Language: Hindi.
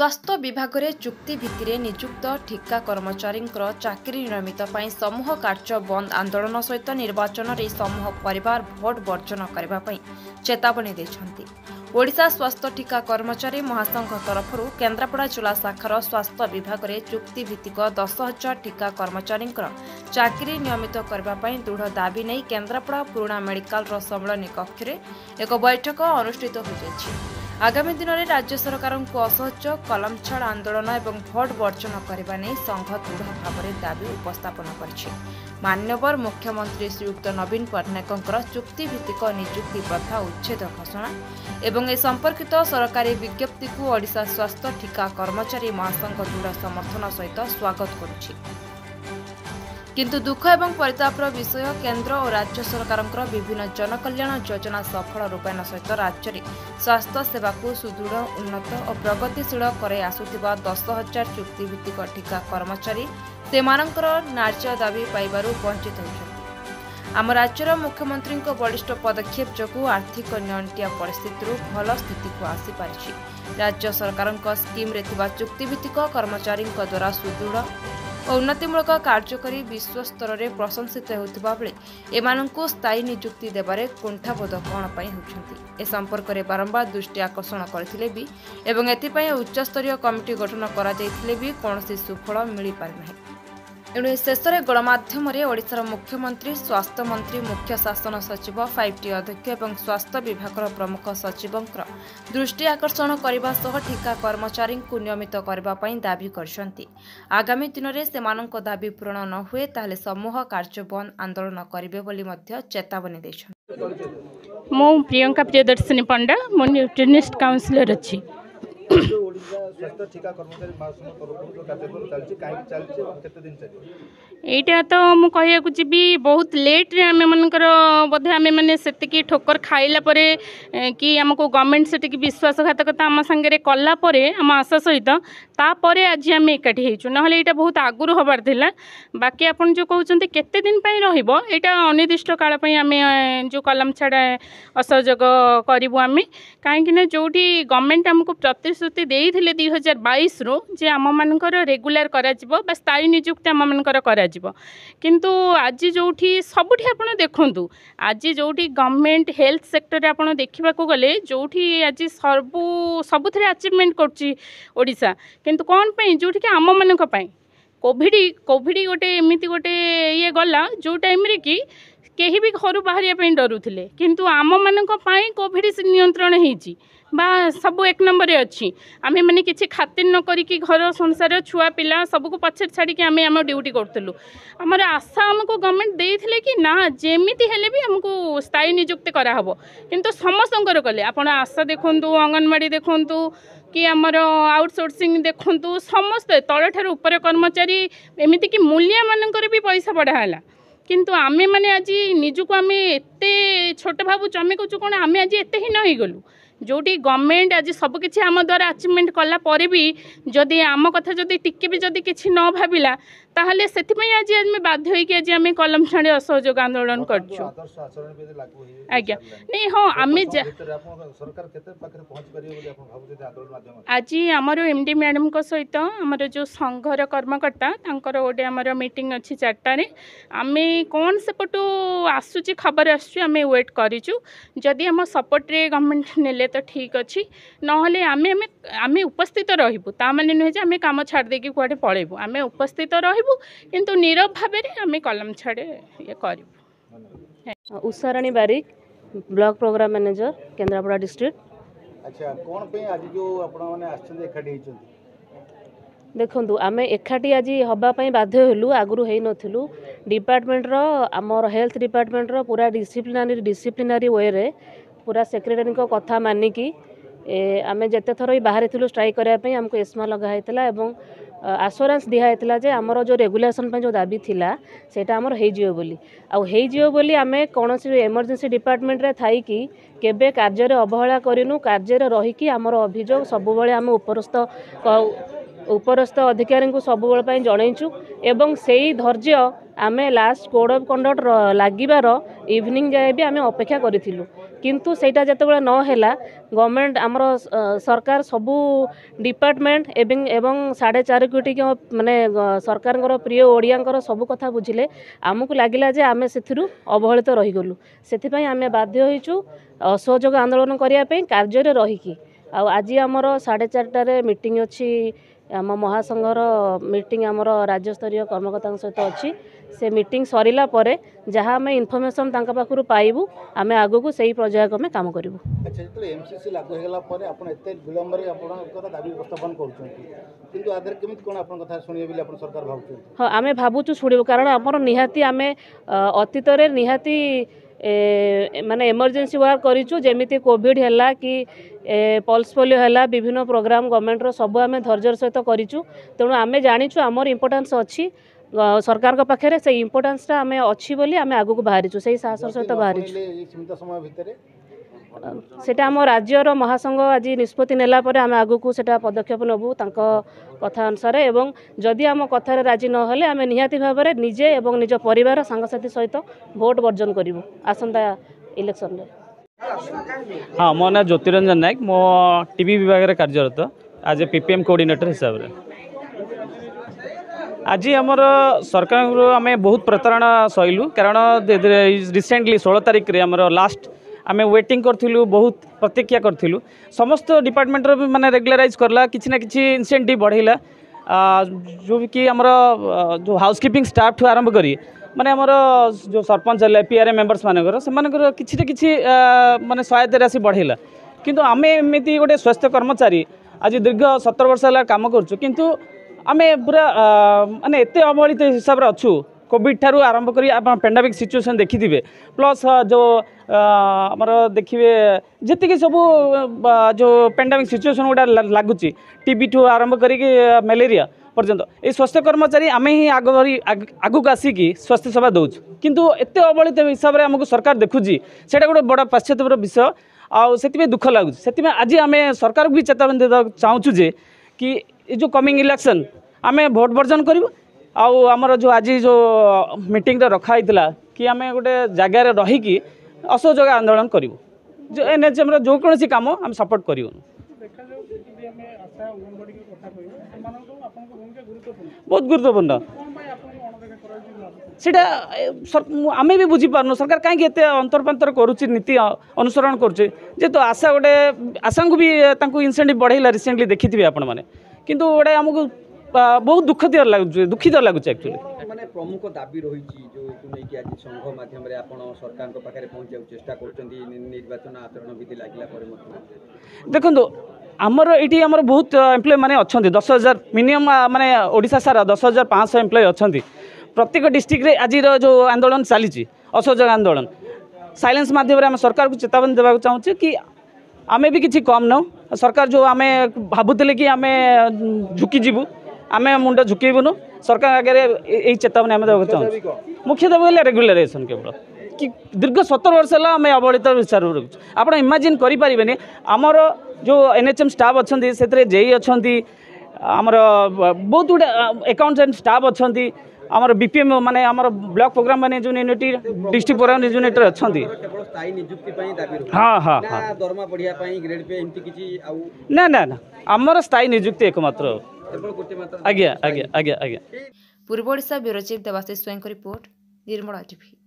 स्वास्थ्य विभाग में चुक्ति भित्ति नियुक्त ठिका कर्मचारी चाकरी नियमित समूह कार्य बंद आंदोलन सहित निर्वाचन में समूह परिवार भोट वर्जन करने चेतावनी देते। ओडिशा स्वास्थ्य ठिका कर्मचारी महासंघ तरफ केन्द्रापड़ा जिला शाखार स्वास्थ्य विभाग में चुक्ति भित्तिक 10,000 ठिका कर्मचारी चाकरी नियमित करने दृढ़ दाबी नहीं केन्द्रापड़ा पुराणा मेडिकल सम्मेलन कक्ष एक बैठक अनुष्ठित हो आगामी दिन में राज्य सरकार को असहज कलम छाड़ आंदोलन और भोट वर्जन करने नहीं संघ दृढ़ भाव में दाबी उपस्थापन कर मान्यवर मुख्यमंत्री श्रीयुक्त नवीन पट्टनायक चुक्ति भित्तिक नियुक्ति प्रथा उच्छेद घोषणा एवं ए संपर्कित सरकारी विज्ञप्ति को ओडिशा स्वास्थ्य ठिका कर्मचारी महासंघ दृढ़ समर्थन सहित स्वागत करुछि। किंतु दुख एवं परितापर विषय केंद्र और राज्य सरकार विभिन्न जनकल्याण योजना सफल रूपायन सहित राज्य में स्वास्थ्य सेवा को सुदृढ़ उन्नत और प्रगतिशील कर आसुथिबा 10,000 चुक्तिभित्तिक ठिका कर्मचारी सेमानंकर न्याय्य दाबी पाइबारु वंचित होइछन्ति। आम राज्यर मुख्यमंत्री बलिष्ठ पदक्षेप जो आर्थिक नियंत्रित परिस्थिति भल स्थिति को आसी पारिछि। राज्य सरकार स्कीम रे थिबा चुक्तिभित्तिक कर्मचारी द्वारा सुदृढ़ और उन्नतिमूलक कार्यकारी विश्व स्तर में प्रशंसित होता बेले एमानंकु स्थायी नियुक्ति देबारे कुंठाबोध कौन होती ए संपर्क में बारंबार दृष्टि आकर्षण करथिले भी एवं एथिपाई उच्चस्तरीय कमिटी गठन करा जायथिले भी कौनसी सुफल मिल पारि नाही। एणु शेष में गणमाध्यम ओडिशार मुख्यमंत्री स्वास्थ्य मंत्री मुख्य शासन सचिव 5T अध्यक्ष और स्वास्थ्य विभाग प्रमुख सचिव दृष्टि आकर्षण करने सह ठिका कर्मचारी को नियमित करने दाबी करछन्ति। आगामी दिन में सेमानंक दाबी पूरण न हुए ताहले समूह कार्य बंद आंदोलन करिवे बोली मध्य चेतावनी दैछन्ति। मो प्रियंका प्रियदर्शिनी पंडा मो न्यूट्रिनिस्ट काउंसिलर अछि। एटा तो मु कहया जी बहुत लेट रे आमे मनकर बोधे आमे माने सेतिकी ठोकर खाइला परे कि हमको गवर्नमेंट सेतिकी विश्वासघातकता आम संगे कला परे आम आशा सहित तापरे आज आम एकाठी हेचु नहले एटा बहुत आगुरु हबार थिला। बाकी आपन जो कहउचंती केते दिन पई रहिबो एटा अनिर्दिष्ट काल पई आमे जो कलम छाड़ा असहयोग करिवु आमे काहे कि जोठी गवर्नमेंट हमको प्रतिश्रुति देइथिले 2022 रो जे आम मानकर रेगुलर करा जिवो बा स्थायी नियुक्ति आम मानकर करा जिवो किंतु आज जोठी सबुठी आपण देखंतु आज जोठी गवर्नमेंट हेल्थ सेक्टर आपण देखिबा को गले जोठी आज सबुथरे अचीवमेंट करछि ओडिसा किंतु कोन पई जोठी के आम मानक पई कोविड गोटे एमिति गोटे ये गला जो टाइम रे कि केही भी घर बाहर डरुले किंतु आम मानक पई कोविड नियंत्रण हेछि बा सब एक नंबर अच्छी आम मैंने किसी खातिर न करी घर संसार छुआ पिला सबको पछे छाड़ी आम आम ड्यूटी करूँ आमर आशा आमको गवर्नमेंट देइथिले कि ना जेमिति हेले भी हमको स्थायी नियुक्ति कराहब किंतु समस्तंकर कले आपण आशा देखंतु अंगनवाड़ी देखंतु कि आमर आउटसोर्सिंग देखंतु समस्त तल ठार ऊपर कर्मचारी एमिति कि मूल्य मानकर भी पैसा बढ़ाला किंतु आमे माने आज निजुको आमे एते छोट भाबु आमे कहूँ कौन आमे आज एते ही नहीं गलु जोटी गवर्नमेंट आज सबकि आम द्वारा अचीवमेंट कला परे भी जदि आम कथा जदि टिके भी जदि किछि न भाबिला ताहले सेथिपई आज आमे बाध्य होई कि आज आमे कलम छाड़े असहयोग आंदोलन करछु। आज्ञा नहीं हाँ आमे आज आमर एमडी मैडम को सहित आमर जो संघर कर्मकर्ता तांकर गोटे आमर मीटिंग अच्छी 4टारे आमे कौन सेपटू आसुची खबर आसुची आमे वेट करिछु जदि आम सपोर्ट रे गवर्नमेंट नेले तो ठीक अच्छी नहले आमे आमे आमे उपस्थित रहिबु ता माने नुहे जे आमे काम छाड़ देकी कुआडे पळेबु आमे उपस्थित रहिबु किंतु नीरव भाव में आमे कलम छाड़े ये करिबु। Usharani Barik block program manager Kendrapara district. अच्छा कौन पे आज जो आपण माने आछन एखाडी हेचन देखंतु आमे एखाडी आज हबा पई बाध्य हेलु आगुरु हेइ नथिलु डिपार्टमेंट रो आमर हेल्थ डिपार्टमेंट रो पूरा डिसिप्लिनरी वे रे पूरा सेक्रेटरी को कथा मानिकी आमे जते थर बाहर थिलु स्ट्राइक करया पई हमको एस्मा लगा हैतला एवं आश्योरेंस दिया हैतला जे हमरो जो रेगुलेशन पे जो दाबी थिला सेटा हमर हेइ जियो बोली आ हेइ जियो बोली आमे कोनोसी इमरजेंसी डिपार्टमेंट रे थाई कि केबे कार्य रे अवहेला करिनु कार्य रे रही कि हमर अभियोग सब बेले आमे उपरस्थ अधिकारी को सब बेले पई जणैछु एवं सेही धैर्य आमे लास्ट कोड ऑफ कंडक्ट लागिबार इवनिंग जाए भी आमे अपेक्षा करिथिलु किंतु सेटा जेतेबेले न हैला गवर्नमेंट आमर सरकार सबू डिपार्टमेंट एवं 4.5 कोटी माने सरकार प्रिय ओडियांकर सब कथा बुझिले आमको लगिला जे आमे सेथिरु अवहेलित रही गलु सेथिपई आमे बाध्य होइछु असहयोग आंदोलन करिया पे कार्य रे रहिकी आज आमर 4:30 मीटिंग अच्छी आम महासंघर मीटिंग आमर राज्य स्तरीय कर्मकर्ता सहित अच्छी से मीटिंग सरिला परे जहाँ आम इनफर्मेशन पाखु पाइबू आम आगु को सही पर्याय में काम करूँ। अच्छा जो एमसीसी लागू होगा पर आप एत विलम्ब दाबी उपस्थापन कर कथा शुणे सरकार भावुँ हाँ आम भावुँ शुणु कारण आमर निहाती आम अतीत निहाती माने इमरजेंसी वर्क करिछु जेमिति कोविड हैला कि पल्स पोलियो हैला विभिन्न प्रोग्राम गवर्नमेंट रो सब आम धैर्यर सहित करिछु तेणु आम जानिछु आमर इम्पोर्टेंस अच्छी सरकार को पाखे से इम्पोर्टेंसटा आम अच्छी बोली आम आगु को बाहरीछु से साहस सहित बाहरीछु सेटा आम राज्यर महासंघ आज निष्पत्ति नेला परे आम आगु को सेटा पदक्षेप नबू तांको कथा अनुसार एवं जदि आम कथार राजी न हेले आम निहाती भाव में निजे एवं निज परिवार सांगसाथी सहित भोट वर्जन करूँ आसंता इलेक्शन रे। हाँ मो ना ज्योतिरंजन नायक मो टीवी विभाग में कार्यरत आज पीपीएम कोऑर्डिनेटर हिसाब से आज आमर सरकार आम बहुत प्रतारणा सहलु कारण रिसेंटली 16 तारिख रे आमर लास्ट आम वेटिंग करूँ बहुत प्रतीक्षा करूँ समस्त डिपार्टमेंट माने रेगुलराइज करला किसी ना किसी इनसेंटिव बढ़ेला जो कि आमर जो हाउसकीपिंग स्टाफ ठू आरंभ करी माने आमर जो सरपंच है पीआरए मेंबर्स मानकर से किसी ना किसी माने सहायता राशि बढ़ेला किंतु आम एमती गोटे स्वास्थ्य कर्मचारी आज दीर्घ 17 वर्ष है काम करूँ किंतु आम पूरा माने एत अवहेलित हिसाब से अच्छू कोविड ठारू आरंभ करी पेंडेमिक सिचुएशन देखिथिबे प्लस जो आमर देखिए जी सब जो पेंडेमिक सिचुएशन गुड़ा लगुच टीबी ठू आरंभ करी मलेरिया पर्यंत ये स्वास्थ्य कर्मचारी आम ही आगक आसिकी स्वास्थ्य सेवा दौर किंतु एत अवहेलित हिसाब से आमको सरकार देखुची से गोटे बड़ा पाश्चात्य विषय आउ दुख लगुच से आज आम सरकार भी चेतावनी देवा चाहूँ जे कि जो कमिंग इलेक्शन आम भोट वर्जन करूँ आउ आमर जो आज जो मीटिंग रखाई कि आम गोटे जगार रहीकि असहयोग आंदोलन करूँ जो एनएचएम जो कौन काम आम सपोर्ट करूँ बहुत गुरुत्वपूर्ण सीटा आम भी बुझीपारनु सरकार कहीं अंतरपांतर करुच्ची नीति अनुसरण करेतु आशा गोटे आशा को भी इनसेंटिव बढ़ेला रिसेंटली देखिथे आपण मैंने किंतु गोटे आमको बहुत दुखित लगुच एक्चुअली माने प्रमुख दाबी रही जो नहीं आज संघ माध्यम सरकार पाखे पहुँचा चेष्टा कर निर्वाचन आचरण विधि लगे देखो आमर ये आमर बहुत एम्प्लॉय माने अच्छा 10,000 मिनिमम माने ओडिशा सारा 10,500 एम्प्लॉय अच्छा प्रत्येक डिस्ट्रिक्ट रे आज जो आंदोलन चली असहयोग आंदोलन साइलेंस माध्यम आम सरकार को चेतावनी देवा चाहूँ कि आमे भी किसी कम न सरकार जो आम भावुले कि आम झुकी जीवु आम मुंड झुकेबुनु सरकार आगे यही चेतावनी आम देवा चाहूँ मुख्य दाबी रेगुलाराइजेशन केवल कि दीर्घ 17 वर्ष है आम अवहेलित विचार रखुँ आप इमाजिन करें आमर जो एनएचएम स्टाफ अच्छा से जेई अच्छा आमर बहुत गुटे अकाउंटेंट स्टाफ अच्छा आमर बीपीएम माने आमर block program management unity district program यूनिटर अच्छा हाँ हाँ हाँ ना ना ना आमर स्थायी नियुक्ति एकमात्र आज्ञा आज्ञा आज्ञा आज्ञा पूर्व ओडिशा ब्यूरो चीफ देवाशीष स्वयं रिपोर्ट निर्मला टीवी।